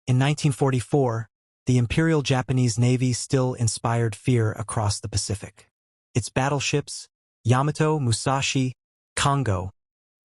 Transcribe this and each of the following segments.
In 1944, the Imperial Japanese Navy still inspired fear across the Pacific. Its battleships, Yamato, Musashi, Kongo,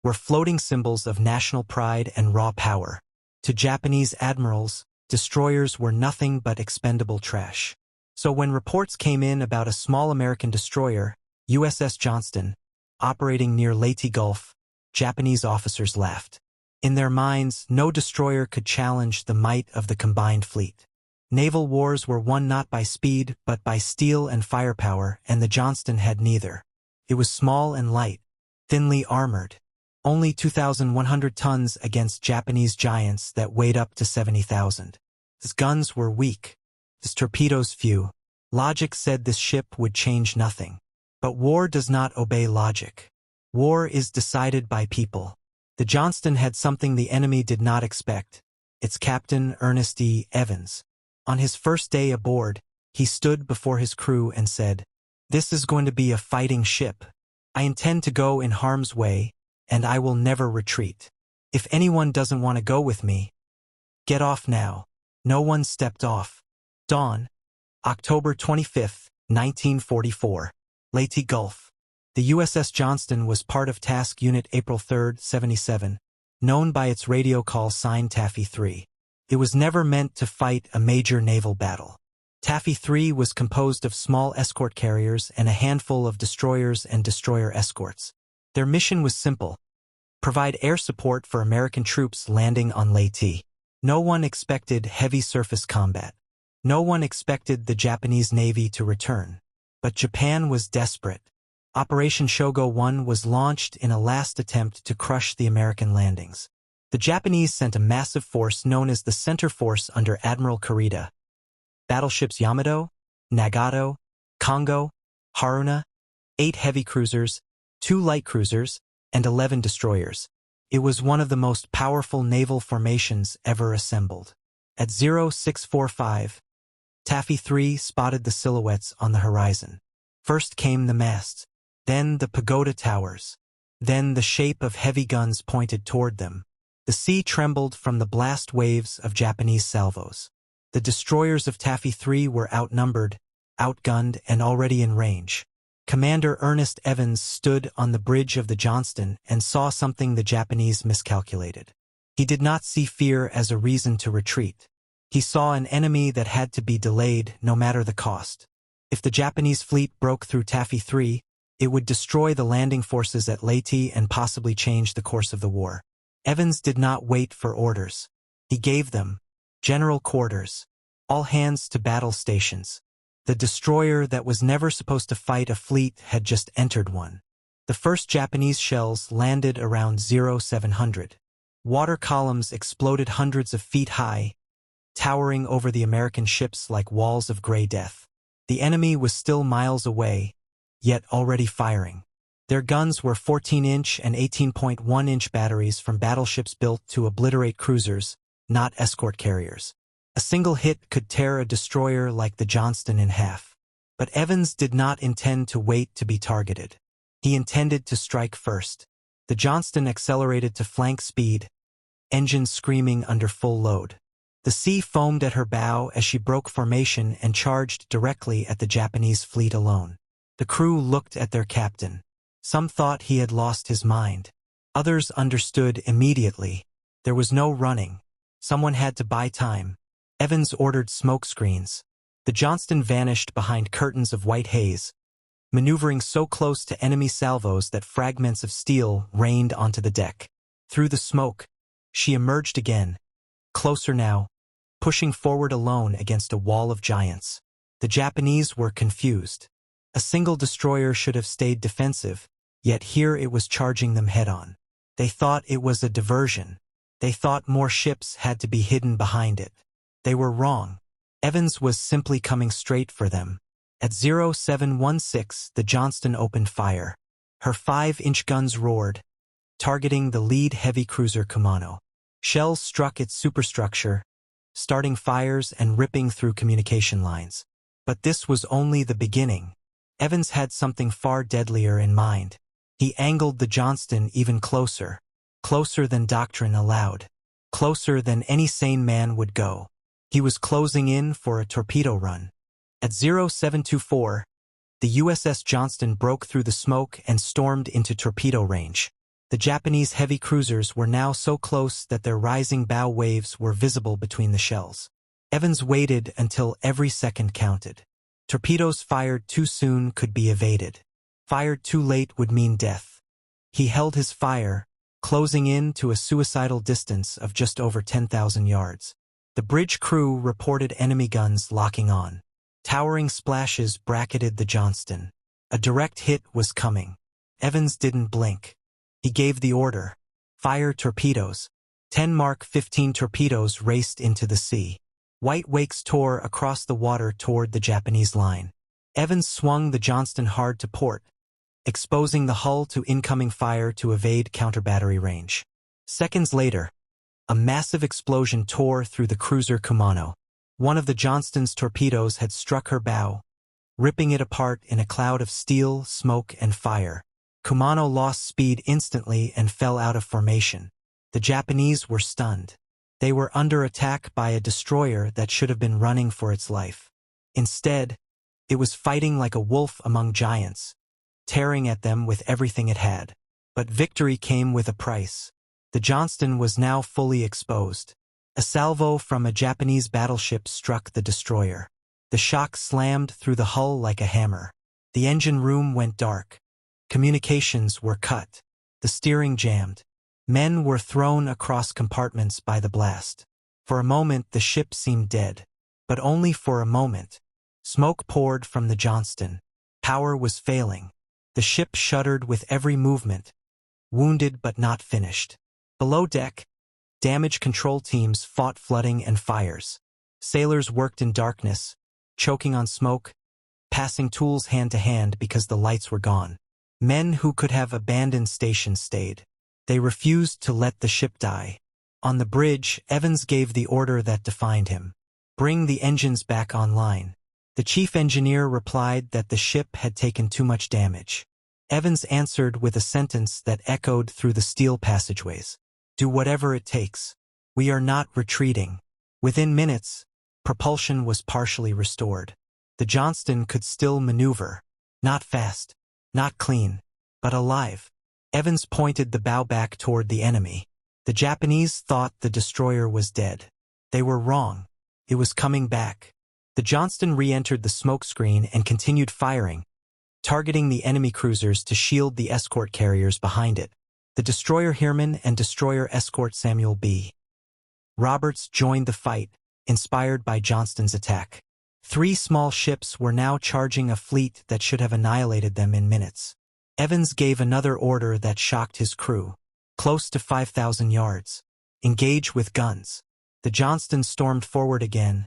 were floating symbols of national pride and raw power. To Japanese admirals, destroyers were nothing but expendable trash. So when reports came in about a small American destroyer, USS Johnston, operating near Leyte Gulf, Japanese officers laughed. In their minds, no destroyer could challenge the might of the combined fleet. Naval wars were won not by speed, but by steel and firepower, and the Johnston had neither. It was small and light, thinly armored. Only 2,100 tons against Japanese giants that weighed up to 70,000. Its guns were weak, its torpedoes few. Logic said this ship would change nothing. But war does not obey logic. War is decided by people. The Johnston had something the enemy did not expect. Its captain, Ernest E. Evans. On his first day aboard, he stood before his crew and said, "This is going to be a fighting ship. I intend to go in harm's way, and I will never retreat. If anyone doesn't want to go with me, get off now." No one stepped off. Dawn, October 25, 1944. Leyte Gulf. The USS Johnston was part of Task Unit April 3, 77, known by its radio call sign Taffy 3. It was never meant to fight a major naval battle. Taffy 3 was composed of small escort carriers and a handful of destroyers and destroyer escorts. Their mission was simple: provide air support for American troops landing on Leyte. No one expected heavy surface combat. No one expected the Japanese Navy to return. But Japan was desperate. Operation Shogo 1 was launched in a last attempt to crush the American landings. The Japanese sent a massive force known as the Center Force under Admiral Kurita. Battleships Yamato, Nagato, Kongo, Haruna, 8 heavy cruisers, 2 light cruisers, and 11 destroyers. It was one of the most powerful naval formations ever assembled. At 0645, Taffy 3 spotted the silhouettes on the horizon. First came the masts, then the pagoda towers, then the shape of heavy guns pointed toward them. The sea trembled from the blast waves of Japanese salvos. The destroyers of Taffy 3 were outnumbered, outgunned, and already in range. Commander Ernest Evans stood on the bridge of the Johnston and saw something the Japanese miscalculated. He did not see fear as a reason to retreat. He saw an enemy that had to be delayed no matter the cost. If the Japanese fleet broke through Taffy 3, it would destroy the landing forces at Leyte and possibly change the course of the war. Evans did not wait for orders. He gave them: general quarters, all hands to battle stations. The destroyer that was never supposed to fight a fleet had just entered one. The first Japanese shells landed around 0700. Water columns exploded hundreds of feet high, towering over the American ships like walls of gray death. The enemy was still miles away, yet already firing. Their guns were 14-inch and 18.1-inch batteries from battleships built to obliterate cruisers, not escort carriers. A single hit could tear a destroyer like the Johnston in half. But Evans did not intend to wait to be targeted. He intended to strike first. The Johnston accelerated to flank speed, engines screaming under full load. The sea foamed at her bow as she broke formation and charged directly at the Japanese fleet alone. The crew looked at their captain. Some thought he had lost his mind. Others understood immediately. There was no running. Someone had to buy time. Evans ordered smoke screens. The Johnston vanished behind curtains of white haze, maneuvering so close to enemy salvos that fragments of steel rained onto the deck. Through the smoke, she emerged again, closer now, pushing forward alone against a wall of giants. The Japanese were confused. A single destroyer should have stayed defensive, yet here it was charging them head-on. They thought it was a diversion. They thought more ships had to be hidden behind it. They were wrong. Evans was simply coming straight for them. At 0716, the Johnston opened fire. Her 5-inch guns roared, targeting the lead heavy cruiser Kumano. Shells struck its superstructure, starting fires and ripping through communication lines. But this was only the beginning. Evans had something far deadlier in mind. He angled the Johnston even closer, closer than doctrine allowed. closer than any sane man would go. He was closing in for a torpedo run. At 0724, the USS Johnston broke through the smoke and stormed into torpedo range. The Japanese heavy cruisers were now so close that their rising bow waves were visible between the shells. Evans waited until every second counted. Torpedoes fired too soon could be evaded. Fired too late would mean death. He held his fire, closing in to a suicidal distance of just over 10,000 yards. The bridge crew reported enemy guns locking on. Towering splashes bracketed the Johnston. A direct hit was coming. Evans didn't blink. He gave the order. Fire torpedoes. 10 Mark 15 torpedoes raced into the sea. White wakes tore across the water toward the Japanese line. Evans swung the Johnston hard to port, exposing the hull to incoming fire to evade counter-battery range. Seconds later, a massive explosion tore through the cruiser Kumano. One of the Johnston's torpedoes had struck her bow, ripping it apart in a cloud of steel, smoke, and fire. Kumano lost speed instantly and fell out of formation. The Japanese were stunned. They were under attack by a destroyer that should have been running for its life. Instead, it was fighting like a wolf among giants, tearing at them with everything it had. But victory came with a price. The Johnston was now fully exposed. A salvo from a Japanese battleship struck the destroyer. The shock slammed through the hull like a hammer. The engine room went dark. Communications were cut. The steering jammed. Men were thrown across compartments by the blast. For a moment the ship seemed dead. But only for a moment. Smoke poured from the Johnston. Power was failing. The ship shuddered with every movement. Wounded but not finished. Below deck, damage control teams fought flooding and fires. Sailors worked in darkness, choking on smoke, passing tools hand to hand because the lights were gone. Men who could have abandoned stations stayed. They refused to let the ship die. On the bridge, Evans gave the order that defined him. Bring the engines back online. The chief engineer replied that the ship had taken too much damage. Evans answered with a sentence that echoed through the steel passageways. Do whatever it takes. We are not retreating. Within minutes, propulsion was partially restored. The Johnston could still maneuver. Not fast. Not clean, but alive. Evans pointed the bow back toward the enemy. The Japanese thought the destroyer was dead. They were wrong. It was coming back. The Johnston re-entered the smoke screen and continued firing, targeting the enemy cruisers to shield the escort carriers behind it. The destroyer Herman and destroyer escort Samuel B. Roberts joined the fight, inspired by Johnston's attack. 3 small ships were now charging a fleet that should have annihilated them in minutes. Evans gave another order that shocked his crew. Close to 5,000 yards. Engage with guns. The Johnston stormed forward again,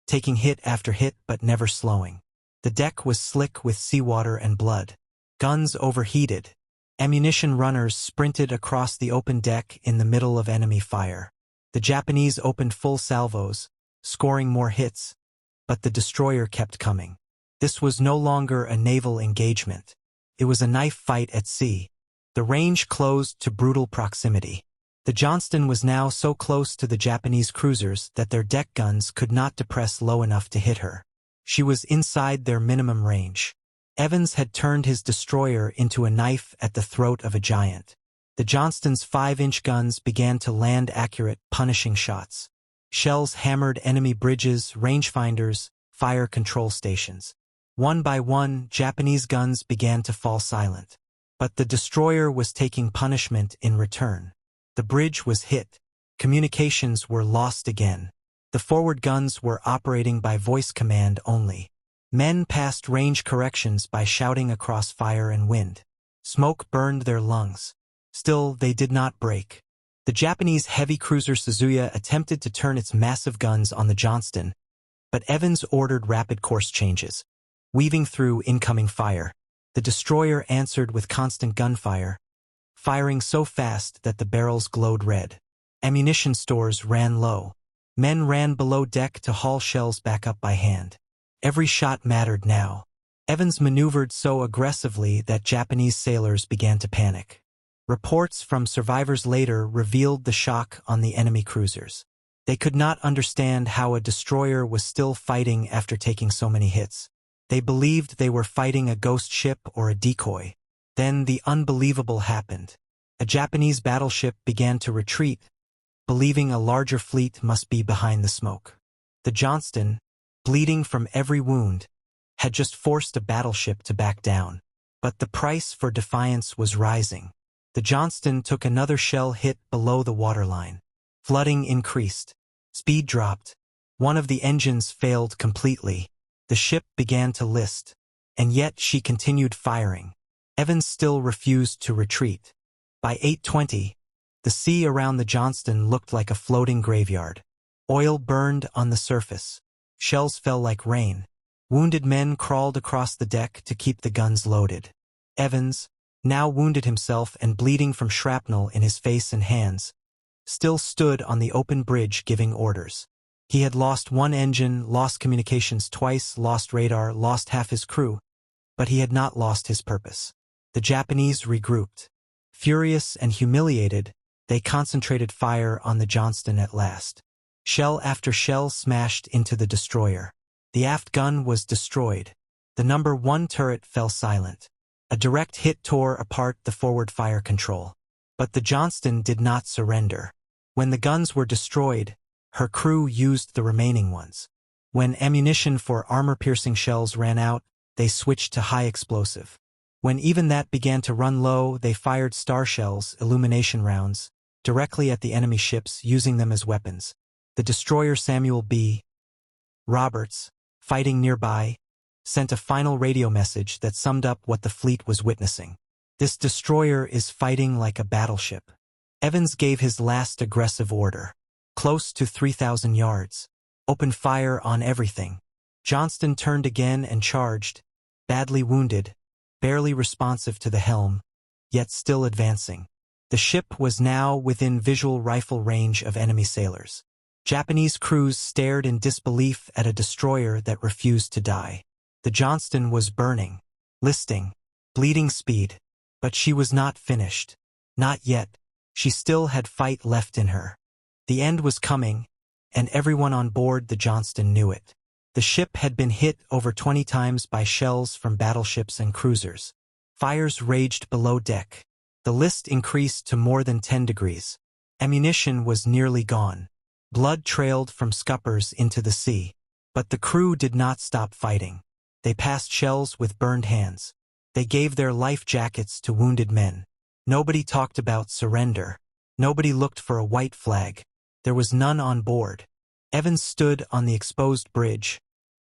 taking hit after hit but never slowing. The deck was slick with seawater and blood. Guns overheated. Ammunition runners sprinted across the open deck in the middle of enemy fire. The Japanese opened full salvos, scoring more hits. But the destroyer kept coming. This was no longer a naval engagement. It was a knife fight at sea. The range closed to brutal proximity. The Johnston was now so close to the Japanese cruisers that their deck guns could not depress low enough to hit her. She was inside their minimum range. Evans had turned his destroyer into a knife at the throat of a giant. The Johnston's 5-inch guns began to land accurate, punishing shots. Shells hammered enemy bridges, rangefinders, fire control stations. One by one, Japanese guns began to fall silent. But the destroyer was taking punishment in return. The bridge was hit. Communications were lost again. The forward guns were operating by voice command only. Men passed range corrections by shouting across fire and wind. Smoke burned their lungs. Still, they did not break. The Japanese heavy cruiser Suzuya attempted to turn its massive guns on the Johnston, but Evans ordered rapid course changes. Weaving through incoming fire, the destroyer answered with constant gunfire, firing so fast that the barrels glowed red. Ammunition stores ran low. Men ran below deck to haul shells back up by hand. Every shot mattered now. Evans maneuvered so aggressively that Japanese sailors began to panic. Reports from survivors later revealed the shock on the enemy cruisers. They could not understand how a destroyer was still fighting after taking so many hits. They believed they were fighting a ghost ship or a decoy. Then the unbelievable happened. A Japanese battleship began to retreat, believing a larger fleet must be behind the smoke. The Johnston, bleeding from every wound, had just forced a battleship to back down. But the price for defiance was rising. The Johnston took another shell hit below the waterline. Flooding increased. Speed dropped. One of the engines failed completely. The ship began to list. And yet she continued firing. Evans still refused to retreat. By 8:20, the sea around the Johnston looked like a floating graveyard. Oil burned on the surface. Shells fell like rain. Wounded men crawled across the deck to keep the guns loaded. Evans, now wounded himself and bleeding from shrapnel in his face and hands, still stood on the open bridge giving orders. He had lost one engine, lost communications twice, lost radar, lost half his crew, but he had not lost his purpose. The Japanese regrouped. Furious and humiliated, they concentrated fire on the Johnston at last. Shell after shell smashed into the destroyer. The aft gun was destroyed. The number 1 turret fell silent. A direct hit tore apart the forward fire control. But the Johnston did not surrender. When the guns were destroyed, her crew used the remaining ones. When ammunition for armor-piercing shells ran out, they switched to high explosive. When even that began to run low, they fired star shells, illumination rounds, directly at the enemy ships, using them as weapons. The destroyer Samuel B. Roberts, fighting nearby, sent a final radio message that summed up what the fleet was witnessing. This destroyer is fighting like a battleship. Evans gave his last aggressive order. Close to 3,000 yards. Open fire on everything. Johnston turned again and charged, badly wounded, barely responsive to the helm, yet still advancing. The ship was now within visual rifle range of enemy sailors. Japanese crews stared in disbelief at a destroyer that refused to die. The Johnston was burning, listing, bleeding speed, but she was not finished. Not yet. She still had fight left in her. The end was coming, and everyone on board the Johnston knew it. The ship had been hit over 20 times by shells from battleships and cruisers. Fires raged below deck. The list increased to more than 10 degrees. Ammunition was nearly gone. Blood trailed from scuppers into the sea. But the crew did not stop fighting. They passed shells with burned hands. They gave their life jackets to wounded men. Nobody talked about surrender. Nobody looked for a white flag. There was none on board. Evans stood on the exposed bridge,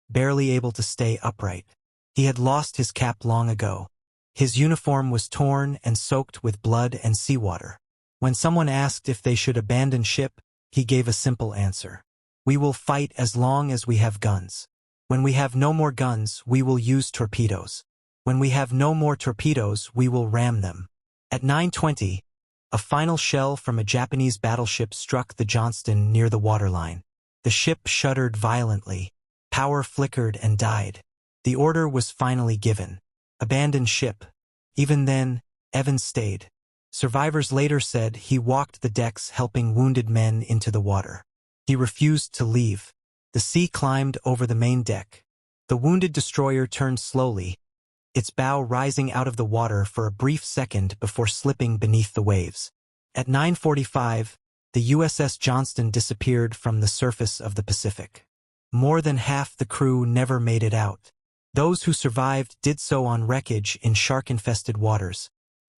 barely able to stay upright. He had lost his cap long ago. His uniform was torn and soaked with blood and seawater. When someone asked if they should abandon ship, he gave a simple answer. We will fight as long as we have guns. When we have no more guns, we will use torpedoes. When we have no more torpedoes, we will ram them. At 9:20, a final shell from a Japanese battleship struck the Johnston near the waterline. The ship shuddered violently. Power flickered and died. The order was finally given. Abandon ship. Even then, Evans stayed. Survivors later said he walked the decks helping wounded men into the water. He refused to leave. The sea climbed over the main deck. The wounded destroyer turned slowly, its bow rising out of the water for a brief second before slipping beneath the waves. At 9:45, the USS Johnston disappeared from the surface of the Pacific. More than half the crew never made it out. Those who survived did so on wreckage in shark-infested waters,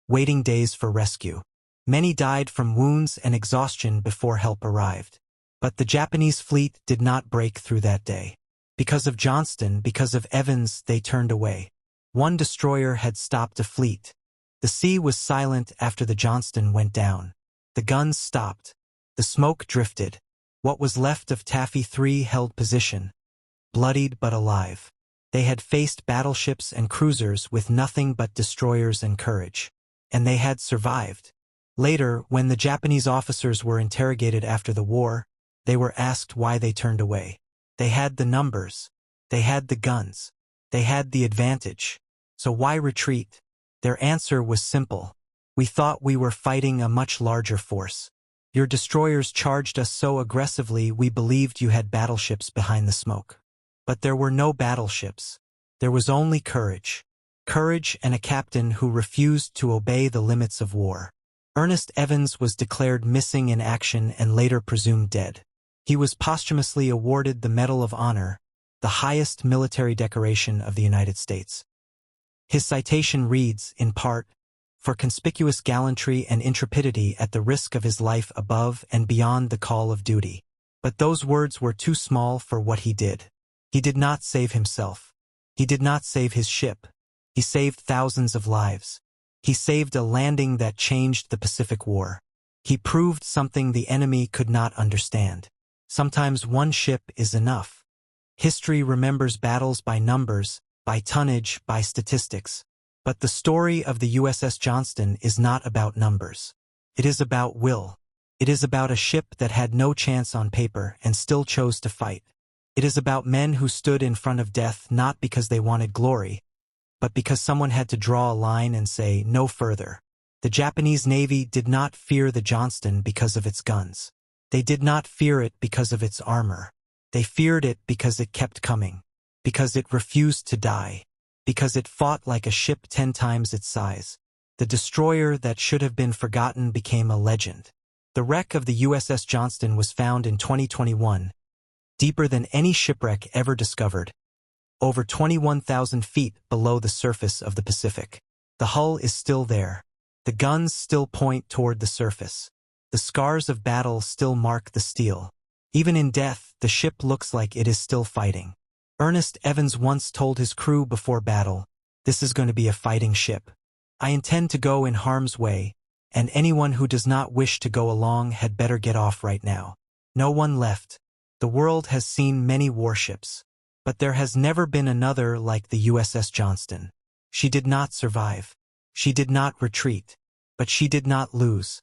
waiting days for rescue. Many died from wounds and exhaustion before help arrived. But the Japanese fleet did not break through that day. Because of Johnston, because of Evans, they turned away. One destroyer had stopped a fleet. The sea was silent after the Johnston went down. The guns stopped. The smoke drifted. What was left of Taffy 3 held position, bloodied but alive. They had faced battleships and cruisers with nothing but destroyers and courage. And they had survived. Later, when the Japanese officers were interrogated after the war, they were asked why they turned away. They had the numbers. They had the guns. They had the advantage. So why retreat? Their answer was simple. We thought we were fighting a much larger force. Your destroyers charged us so aggressively we believed you had battleships behind the smoke. But there were no battleships. There was only courage. Courage and a captain who refused to obey the limits of war. Ernest Evans was declared missing in action and later presumed dead. He was posthumously awarded the Medal of Honor, the highest military decoration of the United States. His citation reads, in part, "For conspicuous gallantry and intrepidity at the risk of his life above and beyond the call of duty." But those words were too small for what he did. He did not save himself. He did not save his ship. He saved thousands of lives. He saved a landing that changed the Pacific War. He proved something the enemy could not understand. Sometimes one ship is enough. History remembers battles by numbers, by tonnage, by statistics. But the story of the USS Johnston is not about numbers. It is about will. It is about a ship that had no chance on paper and still chose to fight. It is about men who stood in front of death not because they wanted glory, but because someone had to draw a line and say no further. The Japanese Navy did not fear the Johnston because of its guns. They did not fear it because of its armor. They feared it because it kept coming, because it refused to die, because it fought like a ship 10 times its size. The destroyer that should have been forgotten became a legend. The wreck of the USS Johnston was found in 2021, deeper than any shipwreck ever discovered, over 21,000 feet below the surface of the Pacific. The hull is still there. The guns still point toward the surface. The scars of battle still mark the steel. Even in death, the ship looks like it is still fighting. Ernest Evans once told his crew before battle, "This is going to be a fighting ship. I intend to go in harm's way, and anyone who does not wish to go along had better get off right now." No one left. The world has seen many warships, but there has never been another like the USS Johnston. She did not survive. She did not retreat. But she did not lose.